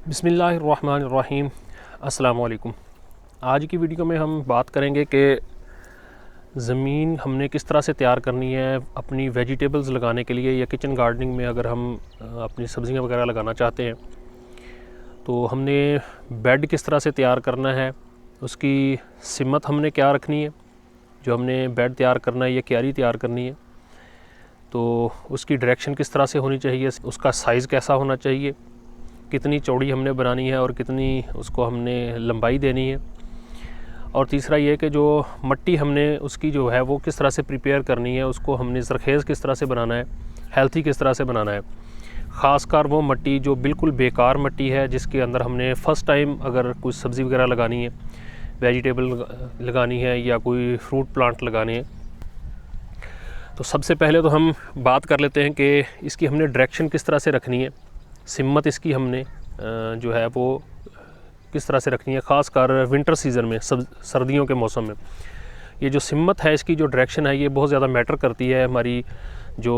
बिस्मिल्लाहिर्रहमानिर्रहीम। अस्सलाम वालेकुम। आज की वीडियो में हम बात करेंगे कि ज़मीन हमने किस तरह से तैयार करनी है अपनी वेजिटेबल्स लगाने के लिए, या किचन गार्डनिंग में अगर हम अपनी सब्ज़ियां वगैरह लगाना चाहते हैं तो हमने बेड किस तरह से तैयार करना है, उसकी सिमत हमने क्या रखनी है, जो हमने बेड तैयार करना है या क्यारी तैयार करनी है तो उसकी डायरेक्शन किस तरह से होनी चाहिए, उसका साइज़ कैसा होना चाहिए, कितनी चौड़ी हमने बनानी है और कितनी उसको हमने लंबाई देनी है। और तीसरा ये कि जो मट्टी हमने उसकी जो है वो किस तरह से प्रिपेयर करनी है, उसको हमने ज़रखेज़ किस तरह से बनाना है, हेल्थी किस तरह से बनाना है। ख़ासकर वो मट्टी जो बिल्कुल बेकार मट्टी है, जिसके अंदर हमने फ़र्स्ट टाइम अगर कुछ सब्ज़ी वगैरह लगानी है, वेजिटेबल लगानी है या कोई फ्रूट प्लांट लगाने हैं, तो सबसे पहले तो हम बात कर लेते हैं कि इसकी हमने डायरेक्शन किस तरह से रखनी है, सिमत इसकी हमने जो है वो किस तरह से रखनी है। ख़ासकर विंटर सीज़न में, सर्दियों के मौसम में ये जो सिमत है, इसकी जो डायरेक्शन है ये बहुत ज़्यादा मैटर करती है हमारी जो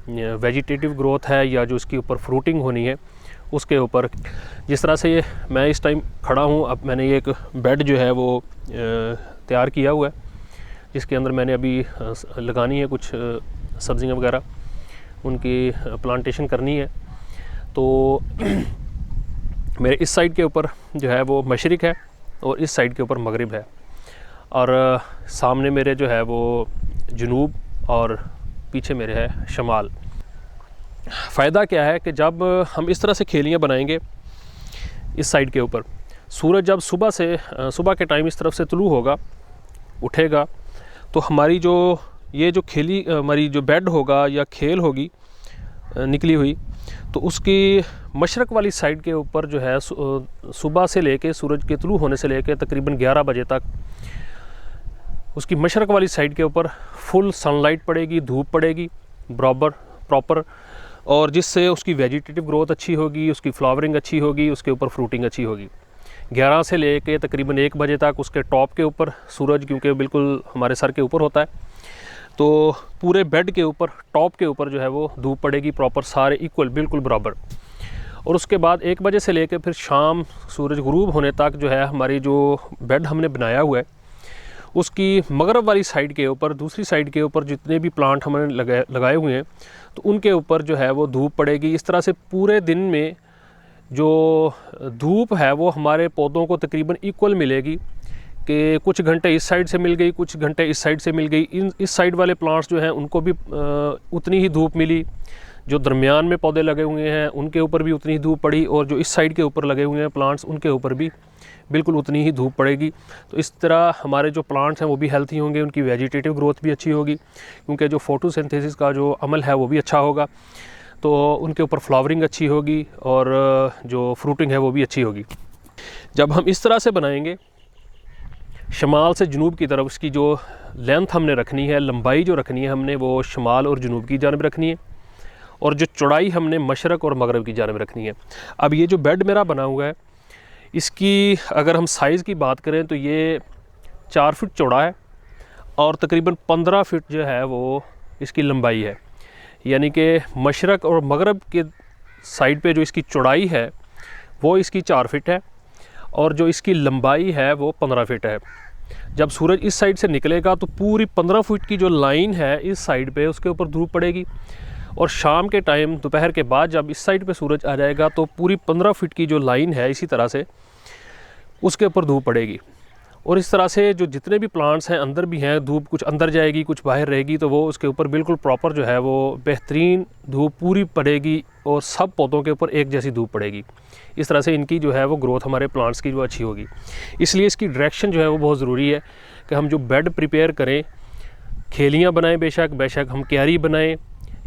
वेजिटेटिव ग्रोथ है या जो इसके ऊपर फ्रूटिंग होनी है उसके ऊपर। जिस तरह से मैं इस टाइम खड़ा हूँ, अब मैंने ये एक बेड जो है वो तैयार किया हुआ है, जिसके अंदर मैंने अभी लगानी है कुछ सब्ज़ियाँ वगैरह, उनकी प्लांटेशन करनी है। तो मेरे इस साइड के ऊपर जो है वो मशरिक़ है और इस साइड के ऊपर मगरिब है, और सामने मेरे जो है वो जनूब और पीछे मेरे है शमाल। फ़ायदा क्या है कि जब हम इस तरह से खेलियाँ बनाएंगे इस साइड के ऊपर, सूरज जब सुबह के टाइम इस तरफ से तुलू होगा, उठेगा, तो हमारी जो ये जो खेली हमारी जो बेड होगा या खेल होगी निकली हुई, तो उसकी मशरक़ वाली साइड के ऊपर जो है सुबह से लेके सूरज के तुलू होने से लेके तकरीबन 11 बजे तक उसकी मशरक़ वाली साइड के ऊपर फुल सनलाइट पड़ेगी, धूप पड़ेगी बराबर प्रॉपर, और जिससे उसकी वेजिटेटिव ग्रोथ अच्छी होगी, उसकी फ्लावरिंग अच्छी होगी, उसके ऊपर फ्रूटिंग अच्छी होगी। 11 से लेके तकरीबन 1 बजे तक उसके टॉप के ऊपर सूरज, क्योंकि बिल्कुल हमारे सर के ऊपर होता है, तो पूरे बेड के ऊपर टॉप के ऊपर जो है वो धूप पड़ेगी प्रॉपर, सारे इक्वल बिल्कुल बराबर। और उसके बाद 1 बजे से लेकर फिर शाम सूरज गुरूब होने तक जो है हमारी जो बेड हमने बनाया हुआ है उसकी मगरब वाली साइड के ऊपर, दूसरी साइड के ऊपर जितने भी प्लांट हमने लगाए हुए हैं तो उनके ऊपर जो है वो धूप पड़ेगी। इस तरह से पूरे दिन में जो धूप है वो हमारे पौधों को तकरीबन इक्वल मिलेगी, कि कुछ घंटे इस साइड से मिल गई, कुछ घंटे इस साइड से मिल गई। इस साइड वाले प्लांट्स जो हैं उनको भी उतनी ही धूप मिली, जो दरमियान में पौधे लगे हुए हैं उनके ऊपर भी उतनी ही धूप पड़ी, और जो इस साइड के ऊपर लगे हुए हैं प्लांट्स उनके ऊपर भी बिल्कुल उतनी ही धूप पड़ेगी। तो इस तरह हमारे जो प्लांट्स हैं वो भी हेल्थी होंगे, उनकी वेजिटेटिव ग्रोथ भी अच्छी होगी, क्योंकि जो फोटोसिंथेसिस का जो अमल है वो भी अच्छा होगा, तो उनके ऊपर फ्लावरिंग अच्छी होगी और जो फ्रूटिंग है वो भी अच्छी होगी। जब हम इस तरह से बनाएंगे शमाल से जनूब की तरफ, इसकी जो लेंथ हमने रखनी है, लंबाई जो रखनी है हमने, वो शमाल और जनूब की जानिब रखनी है, और जो चौड़ाई हमने मशरक़ और मगरब की जानिब रखनी है। अब ये जो बेड मेरा बना हुआ है, इसकी अगर हम साइज़ की बात करें तो ये 4 फीट चौड़ा है और तकरीबन 15 फीट जो है वो इसकी लंबाई है। यानी कि मशरक़ और मगरब के साइड पे जो इसकी चौड़ाई है वो इसकी 4 फीट है, और जो इसकी लंबाई है वो 15 फीट है। जब सूरज इस साइड से निकलेगा तो पूरी 15 फीट की जो लाइन है इस साइड पे उसके ऊपर धूप पड़ेगी, और शाम के टाइम दोपहर के बाद जब इस साइड पे सूरज आ जाएगा तो पूरी 15 फीट की जो लाइन है इसी तरह से उसके ऊपर धूप पड़ेगी। और इस तरह से जो जितने भी प्लांट्स हैं अंदर भी हैं, धूप कुछ अंदर जाएगी कुछ बाहर रहेगी, तो वो उसके ऊपर बिल्कुल प्रॉपर जो है वो बेहतरीन धूप पूरी पड़ेगी और सब पौधों के ऊपर एक जैसी धूप पड़ेगी। इस तरह से इनकी जो है वो ग्रोथ हमारे प्लांट्स की जो अच्छी होगी। इसलिए इसकी डायरेक्शन जो है वो बहुत ज़रूरी है कि हम जो बेड प्रिपेयर करें, खेलियाँ बनाएं, बेशक हम क्यारी बनाएं,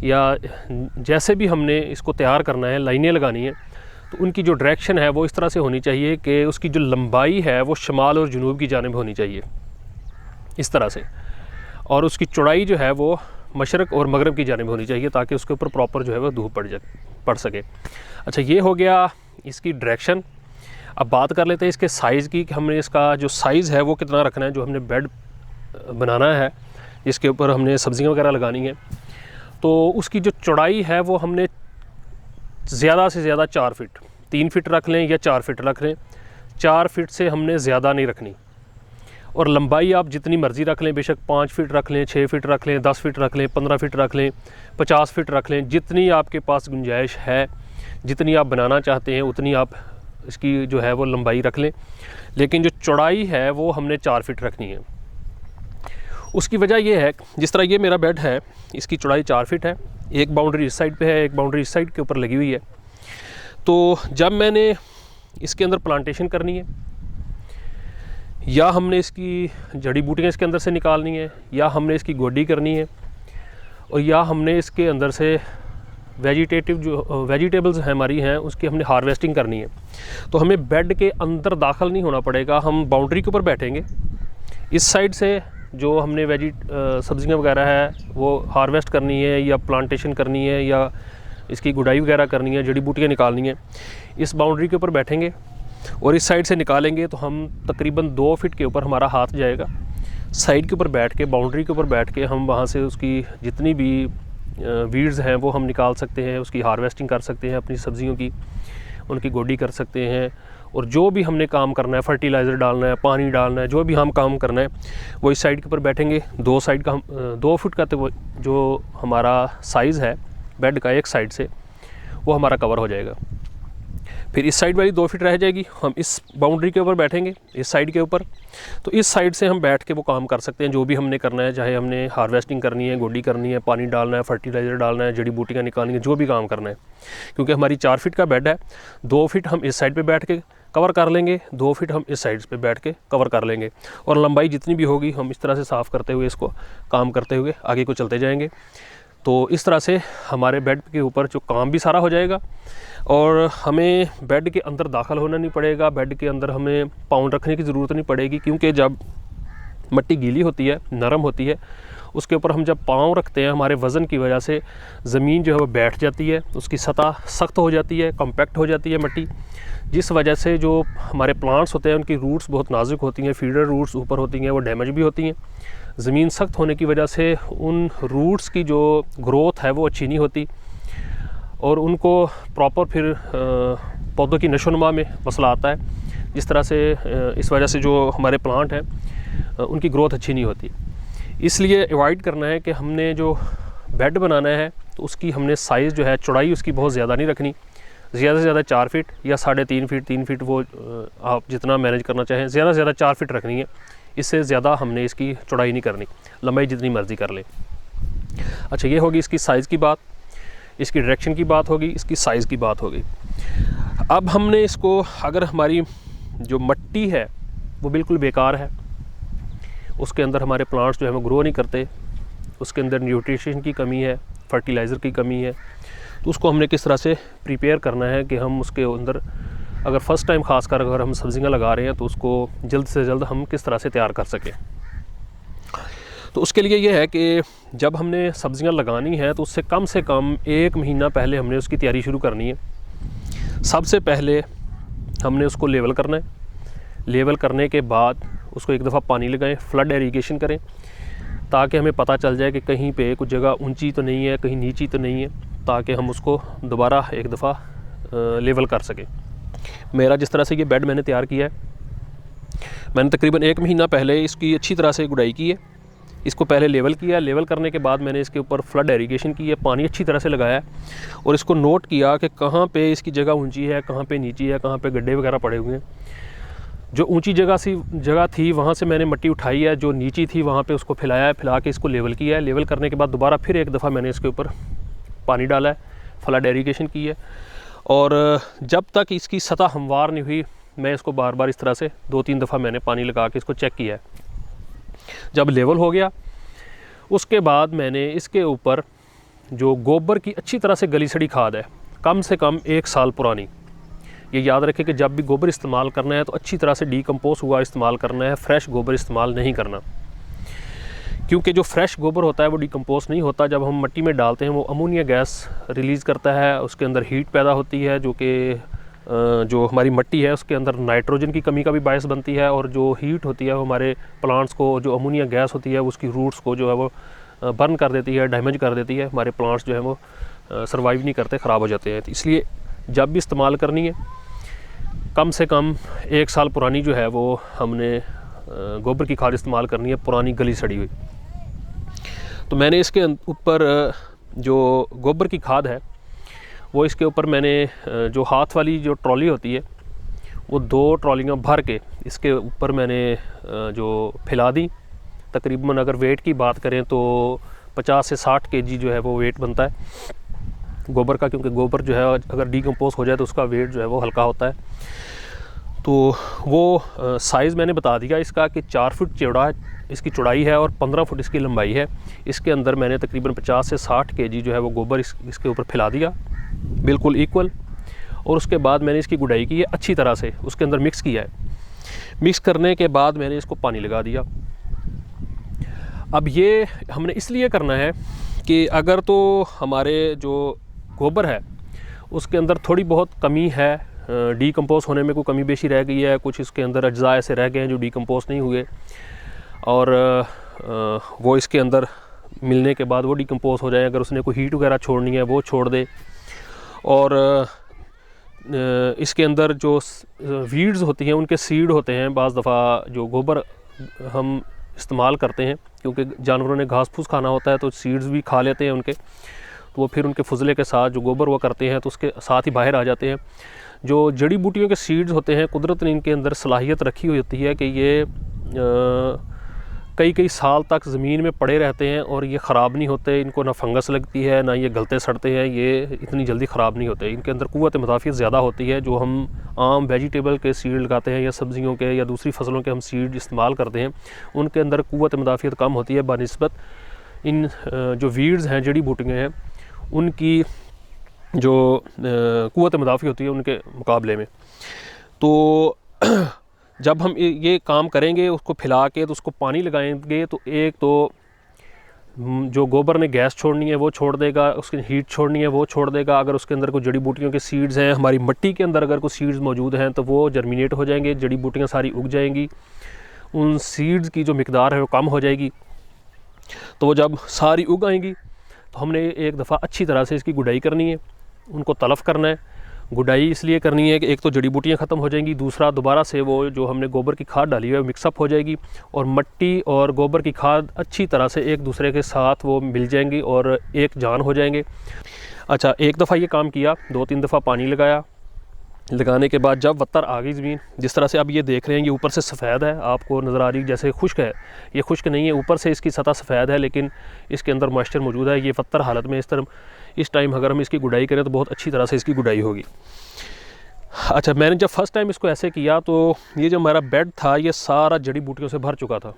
या जैसे भी हमने इसको तैयार करना है, लाइनें लगानी है, तो उनकी जो डायरेक्शन है वो इस तरह से होनी चाहिए कि उसकी जो लंबाई है वो शमाल और जनूब की जानिब होनी चाहिए इस तरह से, और उसकी चौड़ाई जो है वो मशरक़ और मगरब की जानिब होनी चाहिए, ताकि उसके ऊपर प्रॉपर जो है वो धूप पड़ सके। अच्छा, ये हो गया इसकी डायरेक्शन। अब बात कर लेते हैं इसके साइज़ की, कि हमने इसका जो साइज़ है वो कितना रखना है। जो हमने बेड बनाना है जिसके ऊपर हमने सब्ज़ियाँ वगैरह लगानी है, तो उसकी जो चौड़ाई है वो हमने ज़्यादा से ज़्यादा 4 फीट, 3 फीट रख लें या 4 फीट रख लें, 4 फीट से हमने ज़्यादा नहीं रखनी। और लंबाई आप जितनी मर्ज़ी रख लें, बेशक 5 फीट रख लें, 6 फीट रख लें, 10 फीट रख लें, 15 फीट रख लें, 50 फीट रख लें, जितनी आपके पास गुंजाइश है, जितनी आप बनाना चाहते हैं उतनी आप इसकी जो है वो लंबाई रख लें। लेकिन जो चौड़ाई है वो हमने 4 फीट रखनी है। उसकी वजह ये है, जिस तरह ये मेरा बेड है, इसकी चौड़ाई 4 फीट है, एक बाउंड्री इस साइड पे है, एक बाउंड्री इस साइड के ऊपर लगी हुई है। तो जब मैंने इसके अंदर प्लांटेशन करनी है, या हमने इसकी जड़ी बूटियाँ इसके अंदर से निकालनी है, या हमने इसकी गोडी करनी है, और या हमने इसके अंदर से वेजिटेबल्स हमारी हैं उसकी हमने हार्वेस्टिंग करनी है, तो हमें बेड के अंदर दाखिल नहीं होना पड़ेगा। हम बाउंड्री के ऊपर बैठेंगे, इस साइड से जो हमने सब्जियां वगैरह है वो हार्वेस्ट करनी है, या प्लांटेशन करनी है, या इसकी गुडाई वगैरह करनी है, जड़ी बूटियाँ निकालनी है, इस बाउंड्री के ऊपर बैठेंगे और इस साइड से निकालेंगे तो हम तकरीबन 2 फीट के ऊपर हमारा हाथ जाएगा। साइड के ऊपर बैठ के, बाउंड्री के ऊपर बैठ के हम वहाँ से उसकी जितनी भी वीड्स हैं वो हम निकाल सकते हैं, उसकी हार्वेस्टिंग कर सकते हैं, अपनी सब्जियों की उनकी गोडी कर सकते हैं। और जो भी हमने काम करना है, फर्टिलाइज़र डालना है, पानी डालना है, जो भी हम काम करना है वो इस साइड के ऊपर बैठेंगे। 2 साइड का 2 फुट का तो जो हमारा साइज़ है बेड का, एक साइड से वो हमारा कवर हो जाएगा। फिर इस साइड वाली 2 फीट रह जाएगी, हम इस बाउंड्री के ऊपर बैठेंगे, इस साइड के ऊपर। तो इस साइड से हम बैठ के वो काम कर सकते हैं जो भी हमने करना है, चाहे हमने हार्वेस्टिंग करनी है, गोडी करनी है, पानी डालना है, फर्टिलाइज़र डालना है, जड़ी बूटियाँ निकालनी है, जो भी काम करना है। क्योंकि हमारी 4 फीट का बेड है, 2 फीट हम इस साइड पर बैठ के कवर कर लेंगे, 2 फीट हम इस साइड पे बैठ के कवर कर लेंगे। और लंबाई जितनी भी होगी हम इस तरह से साफ़ करते हुए, इसको काम करते हुए आगे को चलते जाएंगे। तो इस तरह से हमारे बेड के ऊपर जो काम भी सारा हो जाएगा और हमें बेड के अंदर दाखिल होना नहीं पड़ेगा, बेड के अंदर हमें पाँव रखने की ज़रूरत नहीं पड़ेगी। क्योंकि जब मिट्टी गीली होती है, नरम होती है, उसके ऊपर हम जब पाँव रखते हैं, हमारे वज़न की वजह से ज़मीन जो है वो बैठ जाती है, उसकी सतह सख्त हो जाती है, कॉम्पैक्ट हो जाती है मिट्टी, जिस वजह से जो हमारे प्लांट्स होते हैं उनकी रूट्स बहुत नाजुक होती हैं, फीडर रूट्स ऊपर होती हैं, वो डैमेज भी होती हैं। ज़मीन सख्त होने की वजह से उन रूट्स की जो ग्रोथ है वो अच्छी नहीं होती और उनको प्रॉपर फिर पौधों की नशोनुमा में मसला आता है। जिस तरह से इस वजह से जो हमारे प्लांट हैं उनकी ग्रोथ अच्छी नहीं होती। इसलिए अवॉइड करना है कि हमने जो बेड बनाना है तो उसकी हमने साइज़ जो है, चौड़ाई उसकी बहुत ज़्यादा नहीं रखनी, ज़्यादा से ज़्यादा 4 फीट या 3.5 फीट, 3 फीट, वो आप जितना मैनेज करना चाहें, ज़्यादा से ज़्यादा 4 फीट रखनी है। इससे ज़्यादा हमने इसकी चौड़ाई नहीं करनी, लंबाई जितनी मर्ज़ी कर ले। अच्छा, ये होगी इसकी साइज़ की बात, इसकी डायरेक्शन की बात होगी, इसकी साइज़ की बात होगी। अब हमने इसको, अगर हमारी जो मिट्टी है वो बिल्कुल बेकार है, उसके अंदर हमारे प्लांट्स जो है वो ग्रो नहीं करते, उसके अंदर न्यूट्रिशन की कमी है, फर्टिलाइज़र की कमी है, तो उसको हमने किस तरह से प्रिपेयर करना है कि हम उसके अंदर, अगर फ़र्स्ट टाइम ख़ासकर अगर हम सब्जियां लगा रहे हैं तो उसको जल्द से जल्द हम किस तरह से तैयार कर सकें। तो उसके लिए ये है कि जब हमने सब्जियां लगानी है तो उससे कम 1 महीना पहले हमने उसकी तैयारी शुरू करनी है। सबसे पहले हमने उसको लेवल करना है, लेवल करने के बाद उसको एक दफ़ा पानी लगाएं, फ्लड इरीगेशन करें, ताकि हमें पता चल जाए कि कहीं पे कुछ जगह ऊंची तो नहीं है, कहीं नीची तो नहीं है, ताकि हम उसको दोबारा एक दफ़ा लेवल कर सकें। मेरा जिस तरह से ये बेड मैंने तैयार किया है, मैंने तकरीबन 1 महीना पहले इसकी अच्छी तरह से गुडाई की है, इसको पहले लेवल किया, लेवल करने के बाद मैंने इसके ऊपर फ्लड इरीगेशन की है, पानी अच्छी तरह से लगाया और इसको नोट किया कि कहाँ पे इसकी जगह ऊंची है, कहाँ पे नीची है, कहाँ पे गड्ढे वगैरह पड़े हुए हैं। जो ऊंची जगह थी वहाँ से मैंने मिट्टी उठाई है, जो नीची थी वहाँ पे उसको फैलाया है, फैला के इसको लेवल किया है। लेवल करने के बाद दोबारा फिर एक दफ़ा मैंने इसके ऊपर पानी डाला है, फ्लड इरीगेशन की है, और जब तक इसकी सतह हमवार नहीं हुई मैं इसको बार बार इस तरह से 2-3 दफ़ा मैंने पानी लगा के इसको चेक किया है। जब लेवल हो गया उसके बाद मैंने इसके ऊपर जो गोबर की अच्छी तरह से गली सड़ी खाद है, कम से कम 1 साल पुरानी, ये याद रखें कि जब भी गोबर इस्तेमाल करना है तो अच्छी तरह से डीकम्पोज हुआ इस्तेमाल करना है, फ्रेश गोबर इस्तेमाल नहीं करना। क्योंकि जो फ्रेश गोबर होता है वो डीकम्पोज नहीं होता, जब हम मिट्टी में डालते हैं वो अमोनिया गैस रिलीज़ करता है, उसके अंदर हीट पैदा होती है, जो कि जो हमारी मिट्टी है उसके अंदर नाइट्रोजन की कमी का भी बायस बनती है, और जो हीट होती है वो हमारे प्लांट्स को, जो अमोनिया गैस होती है उसकी रूट्स को जो है वो बर्न कर देती है, डैमेज कर देती है, हमारे प्लांट्स जो है वो सर्वाइव नहीं करते, ख़राब हो जाते हैं। तो इसलिए जब भी इस्तेमाल करनी है कम से कम 1 साल पुरानी जो है वो हमने गोबर की खाद इस्तेमाल करनी है, पुरानी गली सड़ी हुई। तो मैंने इसके ऊपर जो गोबर की खाद है वो इसके ऊपर मैंने जो हाथ वाली जो ट्रॉली होती है वो 2 ट्रॉलियाँ भर के इसके ऊपर मैंने जो फैला दी। तकरीबन अगर वेट की बात करें तो 50 से 60 केजी जो है वो वेट बनता है गोबर का, क्योंकि गोबर जो है अगर डीकम्पोज हो जाए तो उसका वेट जो है वो हल्का होता है। तो वो साइज़ मैंने बता दिया इसका कि 4 फुट चौड़ा इसकी चौड़ाई है और 15 फुट इसकी लंबाई है। इसके अंदर मैंने तकरीबन 50 से 60 केजी जो है वो गोबर इसके ऊपर फैला दिया, बिल्कुल इक्वल। और उसके बाद मैंने इसकी गुडाई की है अच्छी तरह से, उसके अंदर मिक्स किया है। मिक्स करने के बाद मैंने इसको पानी लगा दिया। अब ये हमने इसलिए करना है कि अगर तो हमारे जो गोबर है उसके अंदर थोड़ी बहुत कमी है, डीकम्पोज होने में कोई कमी बेशी रह गई है, कुछ इसके अंदर अज्जा ऐसे रह गए हैं जो डीकम्पोज नहीं हुए और वो इसके अंदर मिलने के बाद वो डीकम्पोज हो जाए, अगर उसने कोई हीट वगैरह छोड़नी है वो छोड़ दे। और इसके अंदर जो वीड्स होती हैं उनके सीड होते हैं, बाज़ दफ़ा जो गोबर हम इस्तेमाल करते हैं क्योंकि जानवरों ने घास फूस खाना होता है तो सीड्स भी खा लेते हैं उनके, तो वो फिर उनके फुजले के साथ जो गोबर वो करते हैं तो उसके साथ ही बाहर आ जाते हैं। जो जड़ी बूटियों के सीड्स होते हैं कुदरत ने इनके अंदर सलाहियत रखी हुई होती है कि ये कई कई साल तक ज़मीन में पड़े रहते हैं और ये ख़राब नहीं होते, इनको ना फंगस लगती है ना ये गलते सड़ते हैं, ये इतनी जल्दी ख़राब नहीं होते। इनके अंदर क़ुव्वत मुदाफ़ियत ज़्यादा होती है। जो हम आम वेजिटेबल के सीड लगाते हैं या सब्ज़ियों के या दूसरी फसलों के हम सीड इस्तेमाल करते हैं उनके अंदर क़ुव्वत मुदाफ़ियत कम होती है बनिस्बत इन जो वीड्स हैं, जड़ी बूटियाँ हैं, उनकी जो क़ुव्वत मुदाफ़ियत होती है उनके मुकाबले में। तो जब हम ये काम करेंगे उसको फैला के तो उसको पानी लगाएंगे तो एक तो जो गोबर ने गैस छोड़नी है वो छोड़ देगा, उसकी हीट छोड़नी है वो छोड़ देगा। अगर उसके अंदर कोई जड़ी बूटियों के सीड्स हैं, हमारी मिट्टी के अंदर अगर कोई सीड्स मौजूद हैं तो वो जर्मिनेट हो जाएंगे, जड़ी बूटियाँ सारी उग जाएंगी, उन सीड्स की जो मिकदार है वो कम हो जाएगी। तो वो जब सारी उग आएंगी तो हमने एक दफ़ा अच्छी तरह से इसकी गुडाई करनी है, उनको तलफ़ करना है। गुडाई इसलिए करनी है कि एक तो जड़ी बूटियाँ ख़त्म हो जाएंगी, दूसरा दोबारा से वो जो हमने गोबर की खाद डाली है मिक्सअप हो जाएगी और मिट्टी और गोबर की खाद अच्छी तरह से एक दूसरे के साथ वो मिल जाएंगी और एक जान हो जाएंगे। अच्छा, एक दफ़ा ये काम किया, 2-3 दफ़ा पानी लगाया। लगाने के बाद जब वत्तर आ गई ज़मीन, जिस तरह से अब ये देख रहे हैं, ये ऊपर से सफ़ेद है, आपको नज़र आ रही जैसे खुश्क है, ये खुश्क नहीं है, ऊपर से इसकी सतह सफ़ेद है लेकिन इसके अंदर मॉइस्चर मौजूद है। ये वत्तर हालत में इस टाइम अगर हम इसकी गुडाई करें तो बहुत अच्छी तरह से इसकी गुडाई होगी। अच्छा, मैंने जब फर्स्ट टाइम इसको ऐसे किया तो ये जो हमारा बेड था ये सारा जड़ी बूटियों से भर चुका था।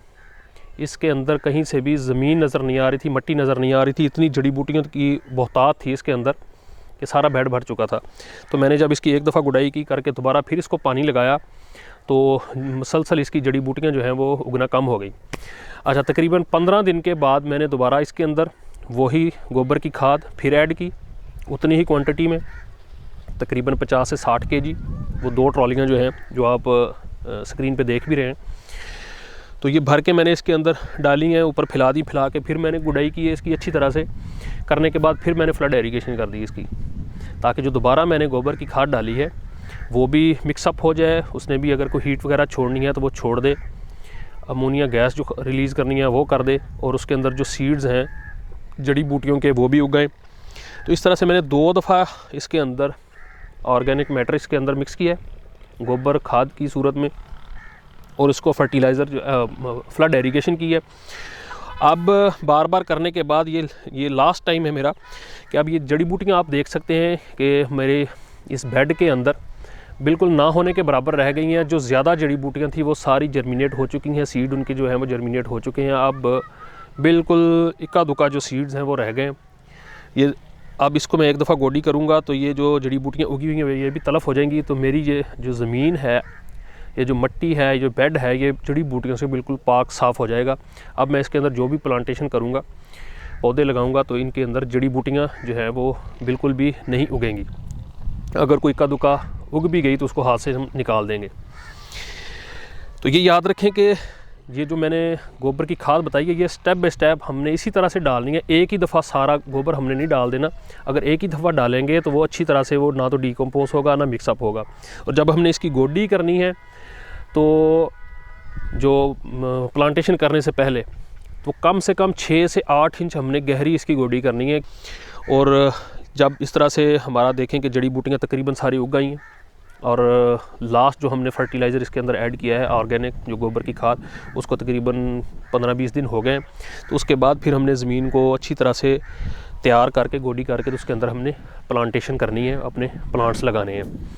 इसके अंदर कहीं से भी ज़मीन नज़र नहीं आ रही थी, मिट्टी नज़र नहीं आ रही थी, इतनी जड़ी बूटियों की बहुतात थी इसके अंदर कि सारा बेड भर चुका था। तो मैंने जब इसकी एक दफ़ा गुडाई की करके दोबारा फिर इसको पानी लगाया तो मुसलसल इसकी जड़ी बूटियाँ जो हैं वो उगना कम हो गई। अच्छा, तकरीबन 15 दिन के बाद मैंने दोबारा इसके अंदर वही गोबर की खाद फिर ऐड की, उतनी ही क्वांटिटी में, तकरीबन 50 से 60 केजी। वो 2 ट्रॉलियाँ जो हैं जो आप स्क्रीन पे देख भी रहे हैं, तो ये भर के मैंने इसके अंदर डाली हैं, ऊपर फैला दी। फैला के फिर मैंने गुडाई की है इसकी अच्छी तरह से। करने के बाद फिर मैंने फ्लड इरिगेशन कर दी इसकी, ताकि जो दोबारा मैंने गोबर की खाद डाली है वो भी मिक्सअप हो जाए, उसने भी अगर कोई हीट वगैरह छोड़नी है तो वो छोड़ दे, अमोनिया गैस जो रिलीज़ करनी है वो कर दे, और उसके अंदर जो सीड्स हैं जड़ी बूटियों के वो भी उग गए। तो इस तरह से मैंने 2 दफ़ा इसके अंदर ऑर्गेनिक मैटर इसके अंदर मिक्स किया है गोबर खाद की सूरत में, और उसको फर्टिलाइज़र जो फ्लड इरिगेशन की है। अब बार बार करने के बाद ये लास्ट टाइम है मेरा कि अब ये जड़ी बूटियाँ आप देख सकते हैं कि मेरे इस बेड के अंदर बिल्कुल ना होने के बराबर रह गई हैं। जो ज़्यादा जड़ी बूटियाँ थी वो सारी जर्मिनेट हो चुकी हैं, सीड उनके जो हैं वो जर्मिनेट हो चुके हैं। अब बिल्कुल इक्का दुक्का जो सीड्स हैं वो रह गए हैं। ये अब इसको मैं एक दफ़ा गोडी करूँगा तो ये जो जड़ी बूटियाँ उगी हुई हैं ये भी तलफ़ हो जाएंगी। तो मेरी ये जो ज़मीन है, ये जो मिट्टी है, ये जो बेड है, ये जड़ी बूटियों से बिल्कुल पाक साफ़ हो जाएगा। अब मैं इसके अंदर जो भी प्लांटेशन करूँगा, पौधे लगाऊँगा, तो इनके अंदर जड़ी बूटियाँ जो है वो बिल्कुल भी नहीं उगेंगी। अगर कोई इक्का दुक्का उग भी गई तो उसको हाथ से हम निकाल देंगे। तो ये याद रखें कि ये जो मैंने गोबर की खाद बताई है, ये स्टेप बाय स्टेप हमने इसी तरह से डालनी है। एक ही दफ़ा सारा गोबर हमने नहीं डाल देना। अगर एक ही दफ़ा डालेंगे तो वो अच्छी तरह से वो ना तो डिकम्पोज होगा ना मिक्सअप होगा। और जब हमने इसकी गोडी करनी है तो जो प्लांटेशन करने से पहले तो कम से कम 6 से 8 इंच हमने गहरी इसकी गोडी करनी है। और जब इस तरह से हमारा देखें कि जड़ी बूटियाँ तकरीबन सारी उग गई हैं और लास्ट जो हमने फर्टिलाइज़र इसके अंदर ऐड किया है ऑर्गेनिक जो गोबर की खाद, उसको तकरीबन 15-20 दिन हो गए। तो उसके बाद फिर हमने ज़मीन को अच्छी तरह से तैयार करके गोडी करके तो उसके अंदर हमने प्लांटेशन करनी है, अपने प्लांट्स लगाने हैं।